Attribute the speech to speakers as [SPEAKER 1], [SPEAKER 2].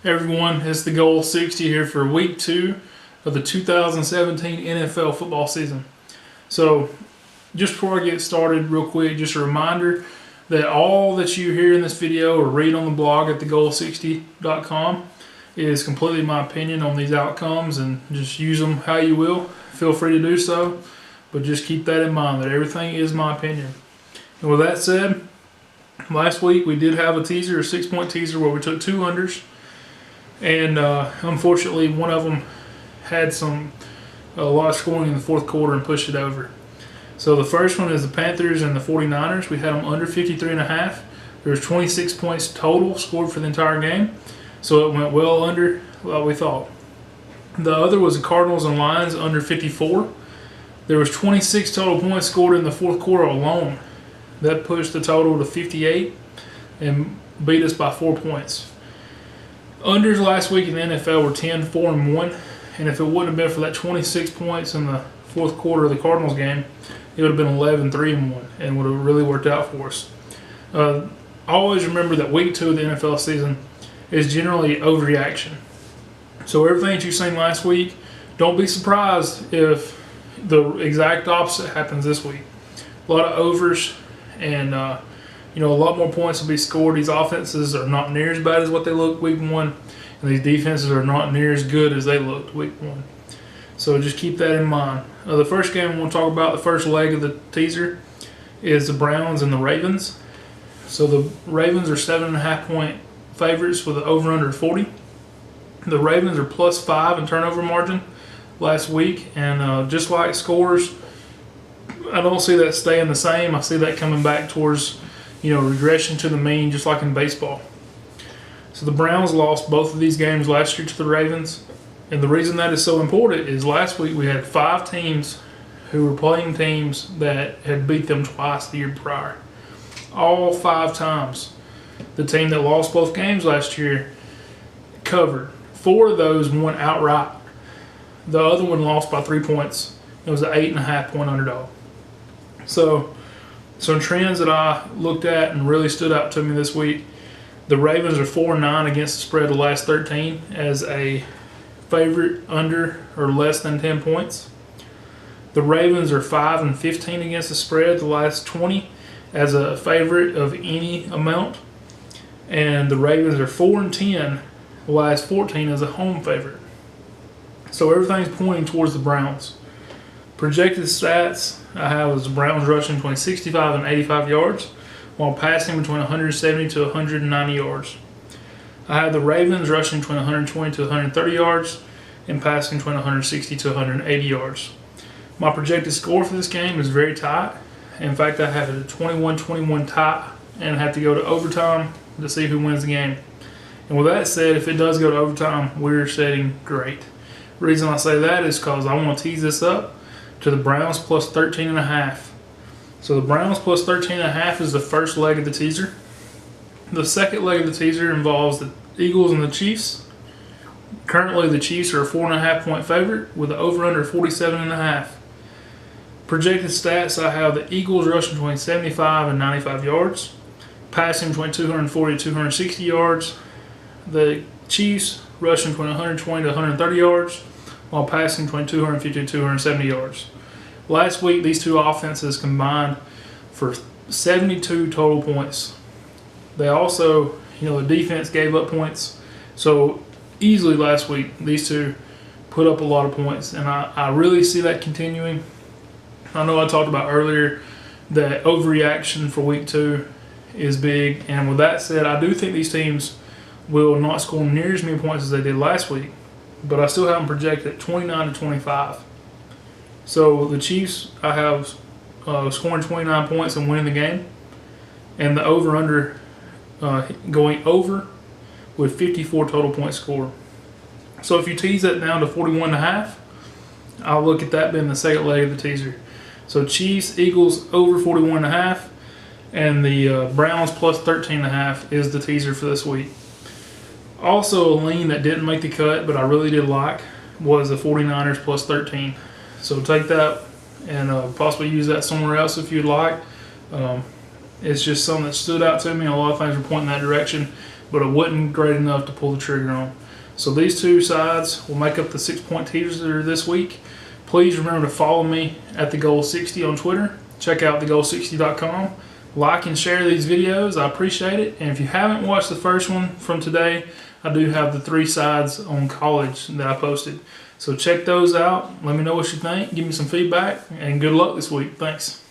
[SPEAKER 1] Hey everyone, it's the Goal 60 here for week 2 of the 2017 NFL football season. So, just before I get started, real quick, just a reminder that all that you hear in this video or read on the blog at thegoal60.com is completely my opinion on these outcomes, and just use them how you will. Feel free to do so, but just keep that in mind that everything is my opinion. And with that said, last week we did have a teaser, a 6-point teaser, where we took 2 unders. And unfortunately, one of them had a lot of scoring in the fourth quarter and pushed it over. So the first one is the Panthers and the 49ers. We had them under 53.5. There was 26 points total scored for the entire game. So it went well under what we thought. The other was the Cardinals and Lions under 54. There was 26 total points scored in the fourth quarter alone. That pushed the total to 58 and beat us by 4 points. Unders last week in the NFL were 10-4-1, and if it wouldn't have been for that 26 points in the fourth quarter of the Cardinals game, it would have been 11-3-1 and would have really worked out for us. Always remember that week 2 of the NFL season is generally overreaction. So everything that you've seen last week, don't be surprised if the exact opposite happens this week. A lot of overs, and a lot more points will be scored. These offenses are not near as bad as what they looked week 1, and these defenses are not near as good as they looked week 1. So just keep that in mind. The first game we'll talk about, the first leg of the teaser, is the Browns and the Ravens. So the Ravens are 7.5-point favorites with an over-under 40. The Ravens are +5 in turnover margin last week, and just like scores, I don't see that staying the same. I see that coming back towards regression to the mean, just like in baseball. So the Browns lost both of these games last year to the Ravens. And the reason that is so important is last week we had 5 teams who were playing teams that had beat them twice the year prior. All 5 times. The team that lost both games last year covered. 4 of those won outright. The other one lost by 3 points. It was an 8.5-point underdog. So some trends that I looked at and really stood out to me this week: the Ravens are 4-9 against the spread the last 13 as a favorite under or less than 10 points. The Ravens are 5-15 against the spread the last 20 as a favorite of any amount. And the Ravens are 4-10 the last 14 as a home favorite. So everything's pointing towards the Browns. Projected stats I have is the Browns rushing between 65 and 85 yards, while passing between 170 to 190 yards. I have the Ravens rushing between 120 to 130 yards, and passing between 160 to 180 yards. My projected score for this game is very tight. In fact, I have it a 21-21 tie, and I have to go to overtime to see who wins the game. And with that said, if it does go to overtime, we're setting great. The reason I say that is because I want to tease this up to the Browns +13.5. So the Browns +13.5 is the first leg of the teaser. The second leg of the teaser involves the Eagles and the Chiefs. Currently, the Chiefs are a 4.5-point favorite with an over-under 47.5. Projected stats, I have the Eagles rushing between 75 and 95 yards, passing between 240 to 260 yards. The Chiefs rushing between 120 to 130 yards, while passing between 250 to 270 yards. Last week, these two offenses combined for 72 total points. They also, the defense gave up points. So easily last week, these two put up a lot of points. And I really see that continuing. I know I talked about earlier that overreaction for week 2 is big. And with that said, I do think these teams will not score near as many points as they did last week, but I still have them projected at 29-25. So the Chiefs, I have scoring 29 points and winning the game, and the over-under going over with 54 total points scored. So if you tease that down to 41.5, I'll look at that being the second leg of the teaser. So Chiefs, Eagles over 41.5, and the Browns +13.5 is the teaser for this week. Also, a lean that didn't make the cut, but I really did like, was the 49ers +13. So take that and possibly use that somewhere else if you'd like. It's just something that stood out to me. A lot of things were pointing in that direction. but it wasn't great enough to pull the trigger on. So these two sides will make up the 6-point teaser this week. Please remember to follow me at thegoal60 on Twitter. Check out thegoal60.com. Like and share these videos. I appreciate it. And if you haven't watched the first one from today, I do have the 3 sides on college that I posted. So check those out. Let me know what you think. Give me some feedback. And good luck this week. Thanks.